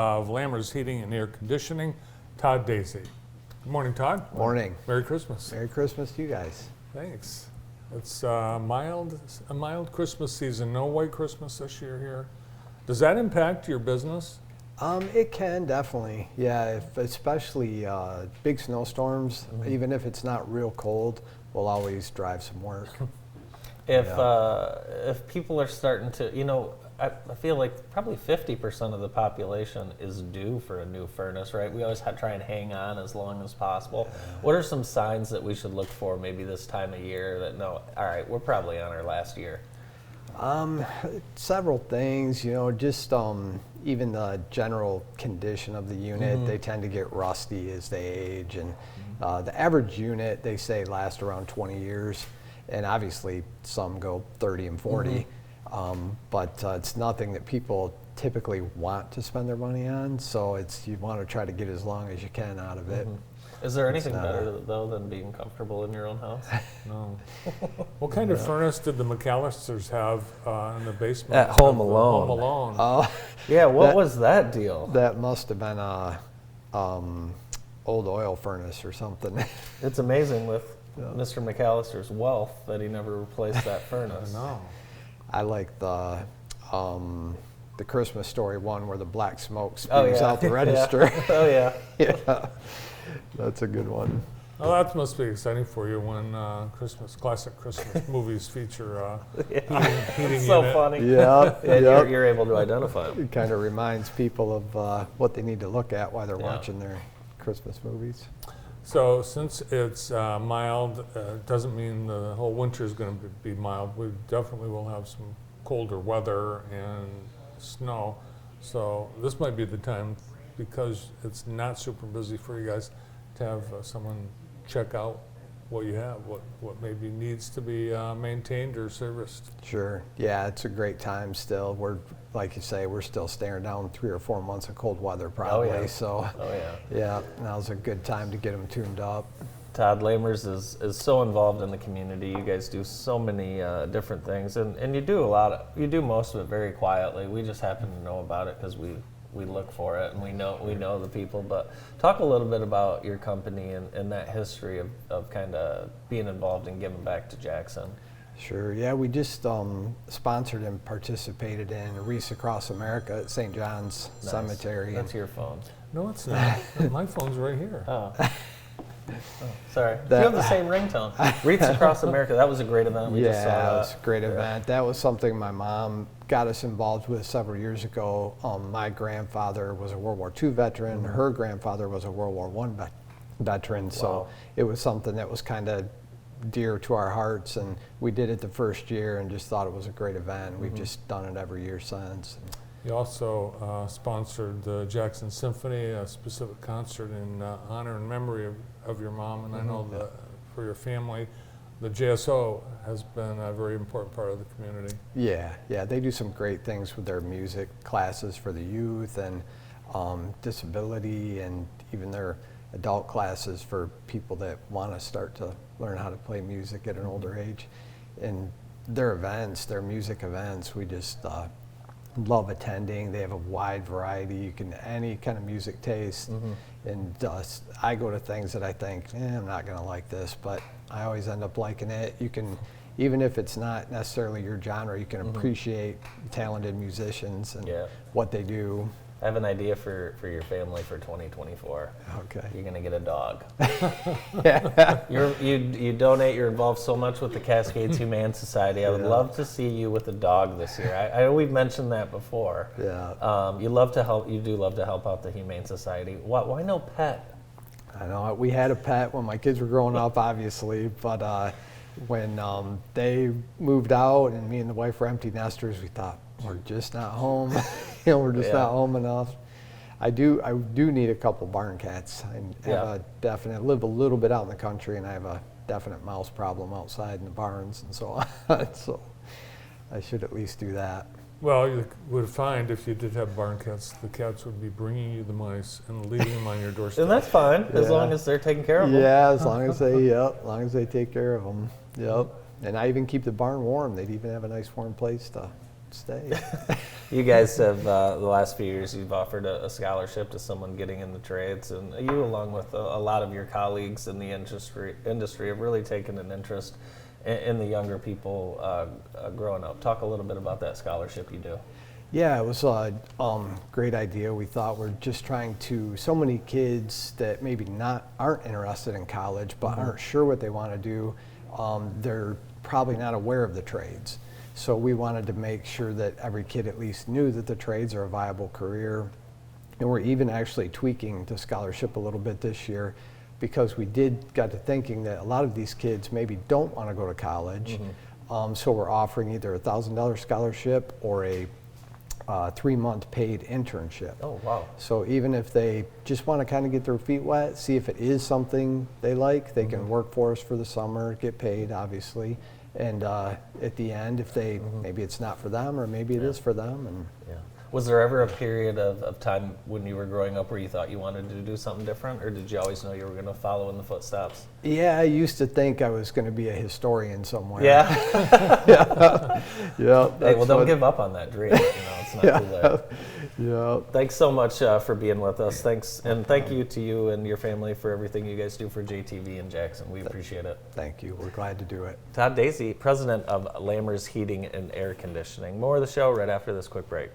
Of Lammer's Heating and Air Conditioning, Todd, Desy. Good morning, Todd. Morning. Merry Christmas. Merry Christmas to you guys. Thanks. It's a mild Christmas season. No white Christmas this year here. Does that impact your business? It can definitely, yeah. Especially big snowstorms, even if it's not real cold, we'll always drive some work. If people are starting to, I feel like probably 50% of the population is due for a new furnace, right? We always try and hang on as long as possible. What are some signs that we should look for maybe this time of year that all right, we're probably on our last year? Several things, just even the general condition of the unit. They tend to get rusty as they age, and the average unit, they say, lasts around 20 years, and obviously some go 30 and 40. But it's nothing that people typically want to spend their money on, so you want to try to get as long as you can out of it. Is there anything better, though, than being comfortable in your own house? No. What kind of furnace did the McAllisters have in the basement? At Home Alone. Home Alone. Yeah, what was that deal? That must have been a old oil furnace or something. It's amazing with Mr. McAllister's wealth that he never replaced that furnace. I know. I like the Christmas Story one where the black smoke spews out the register. Oh yeah. Yeah, that's a good one. Well, that must be exciting for you when classic Christmas movies feature heating So unit. funny. Yeah, You're able to identify them. It kind of reminds people of what they need to look at while they're watching their Christmas movies. So since it's mild, doesn't mean the whole winter is going to be mild. We definitely will have some colder weather and snow. So this might be the time, because it's not super busy for you guys, to have someone check out what you have, what maybe needs to be maintained or serviced. Sure. Yeah, it's a great time still. We're, like you say, we're still staring down 3 or 4 months of cold weather probably. Oh, yeah. So yeah, now's a good time to get them tuned up. Todd, Lammer's is so involved in the community. You guys do so many different things, and you do most of it very quietly. We just happen to know about it because we look for it, and we know the people. But talk a little bit about your company and that history of kind of being involved and giving back to Jackson. Sure. Yeah, we just sponsored and participated in a Wreaths Across America at St. John's Cemetery. That's your phone. No, it's not. My phone's right here. Oh, sorry. You have the same ringtone. Wreaths Across America. That was a great event. We just saw that. It was a great event. That was something my mom got us involved with several years ago. My grandfather was a World War II veteran. Her grandfather was a World War I veteran. So it was something that was kind of dear to our hearts, and we did it the first year and just thought it was a great event. We've just done it every year since. You also sponsored the Jackson Symphony, a specific concert in honor and memory of your mom, and I know that for your family, the JSO has been a very important part of the community. Yeah, they do some great things with their music classes for the youth and disability, and even their adult classes for people that want to start to learn how to play music at an older age. And their events, their music events, we just love attending. They have a wide variety. You can any kind of music taste, and I go to things that I think, I'm not going to like this, but I always end up liking it. You can, even if it's not necessarily your genre, you can appreciate talented musicians and what they do. I have an idea for your family for 2024. Okay. You're going to get a dog. You donate, you're involved so much with the Cascades Humane Society. I would love to see you with a dog this year. I know we've mentioned that before. Yeah. You do love to help out the Humane Society. Why no pet? I know, we had a pet when my kids were growing up, obviously, but when they moved out and me and the wife were empty nesters, we thought, we're just not home. We're just not home enough. I do need a couple barn cats. I have live a little bit out in the country, and I have a definite mouse problem outside in the barns and so on. So I should at least do that. Well, you would find if you did have barn cats, the cats would be bringing you the mice and leaving them on your doorstep. And that's fine, as long as they're taking care of them. Yeah, as long as they take care of them. Yep. And I even keep the barn warm. They'd even have a nice warm place to stay. You guys have, the last few years, you've offered a scholarship to someone getting in the trades, and you, along with a lot of your colleagues in the industry have really taken an interest in the younger people growing up. Talk a little bit about that scholarship you do. Yeah, it was a great idea. We thought we're just trying to, so many kids that maybe aren't interested in college, but aren't sure what they want to do. They're probably not aware of the trades. So we wanted to make sure that every kid at least knew that the trades are a viable career. And we're even actually tweaking the scholarship a little bit this year, because we got to thinking that a lot of these kids maybe don't want to go to college. So we're offering either a $1,000 scholarship or a 3-month paid internship. Oh, wow. So even if they just want to kind of get their feet wet, see if it is something they like, they can work for us for the summer, get paid, obviously. And at the end, if they, maybe it's not for them, or maybe it is for them. And Yeah. Was there ever a period of time when you were growing up where you thought you wanted to do something different, or did you always know you were going to follow in the footsteps? yeah, I used to think I was going to be a historian somewhere. Yeah. Yeah. Hey, well, don't give up on that dream. It's not too late. Yeah. Thanks so much for being with us. Thanks, and thank you to you and your family for everything you guys do for JTV in Jackson. We appreciate it. Thank you. We're glad to do it. Todd Desy, president of Lammer's Heating and Air Conditioning. More of the show right after this quick break.